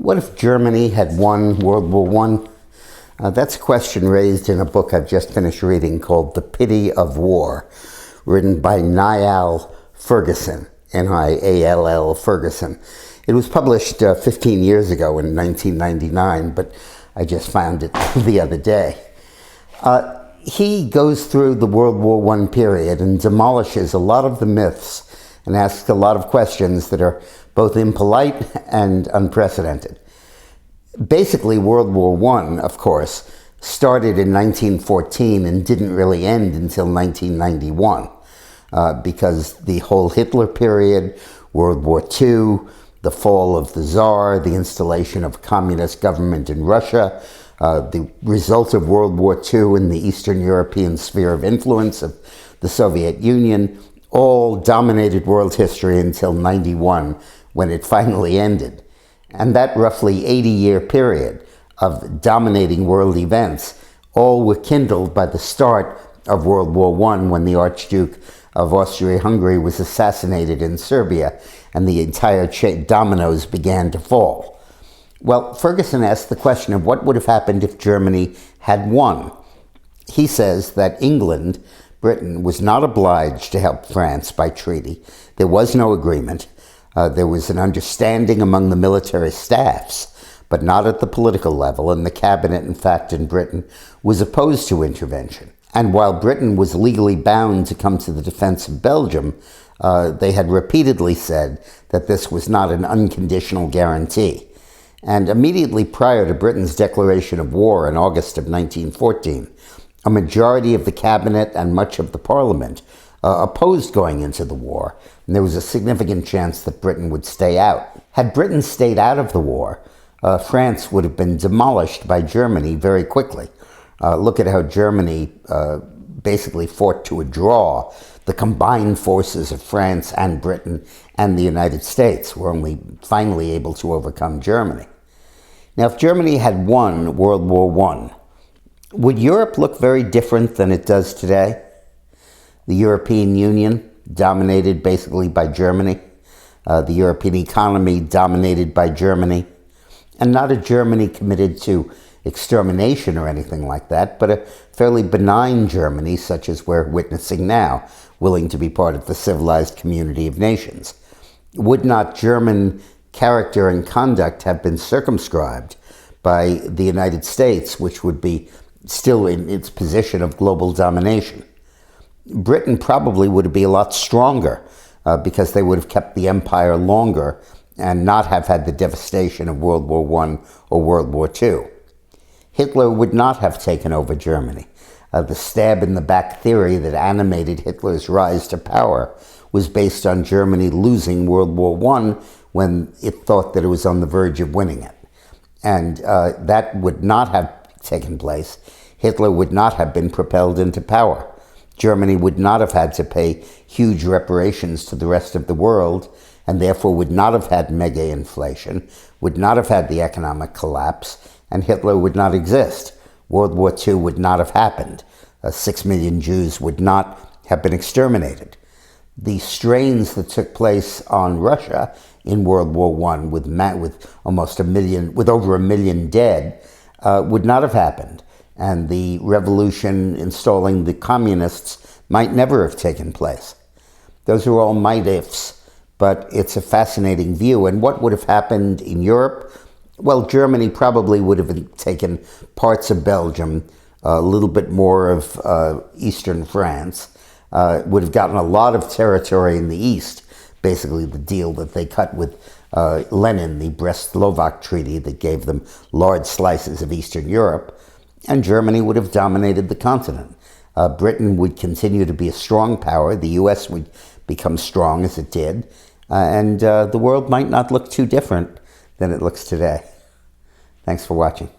What if Germany had won World War I? That's a question raised in a book I've just finished reading called The Pity of War, written by Niall Ferguson, Niall Ferguson. It was published 15 years ago in 1999, but I just found it the other day. He goes through the World War I period and demolishes a lot of the myths and asks a lot of questions that are both impolite and unprecedented. Basically, World War I, of course, started in 1914 and didn't really end until 1991 because the whole Hitler period, World War II, the fall of the Tsar, the installation of communist government in Russia, the result of World War II in the Eastern European sphere of influence of the Soviet Union, all dominated world history until 91, when it finally ended. And that roughly 80-year period of dominating world events all were kindled by the start of World War I, when the Archduke of Austria-Hungary was assassinated in Serbia and the entire dominoes began to fall. Well, Ferguson asked the question of what would have happened if Germany had won. He says that England, Britain, was not obliged to help France by treaty. There was no agreement. There was an understanding among the military staffs, but not at the political level, and the cabinet, in fact, in Britain, was opposed to intervention. And while Britain was legally bound to come to the defense of Belgium, they had repeatedly said that this was not an unconditional guarantee. And immediately prior to Britain's declaration of war in August of 1914, a majority of the cabinet and much of the parliament opposed going into the war, and there was a significant chance that Britain would stay out. Had Britain stayed out of the war, France would have been demolished by Germany very quickly. Look at how Germany basically fought to a draw. The combined forces of France and Britain and the United States were only finally able to overcome Germany. Now, if Germany had won World War I, would Europe look very different than it does today? The European Union, dominated basically by Germany, the European economy dominated by Germany, and not a Germany committed to extermination or anything like that, but a fairly benign Germany such as we're witnessing now, willing to be part of the civilized community of nations. Would not German character and conduct have been circumscribed by the United States, which would be still in its position of global domination? Britain probably would be a lot stronger because they would have kept the empire longer and not have had the devastation of World War I or World War II. Hitler would not have taken over Germany. The stab-in-the-back theory that animated Hitler's rise to power was based on Germany losing World War I when it thought that it was on the verge of winning it. And that would not have taken place. Hitler would not have been propelled into power. Germany would not have had to pay huge reparations to the rest of the world, and therefore would not have had mega inflation, would not have had the economic collapse, and Hitler would not exist. World War II would not have happened. 6 million Jews would not have been exterminated. The strains that took place on Russia in World War I, with almost over 1 million dead, would not have happened. And the revolution installing the communists might never have taken place. Those are all might ifs, but it's a fascinating view. And what would have happened in Europe? Well, Germany probably would have taken parts of Belgium, a little bit more of eastern France, would have gotten a lot of territory in the east, basically the deal that they cut with Lenin, the Brest-Litovsk Treaty that gave them large slices of Eastern Europe, and Germany would have dominated the continent. Britain would continue to be a strong power, the US would become strong as it did, and the world might not look too different than it looks today. Thanks for watching.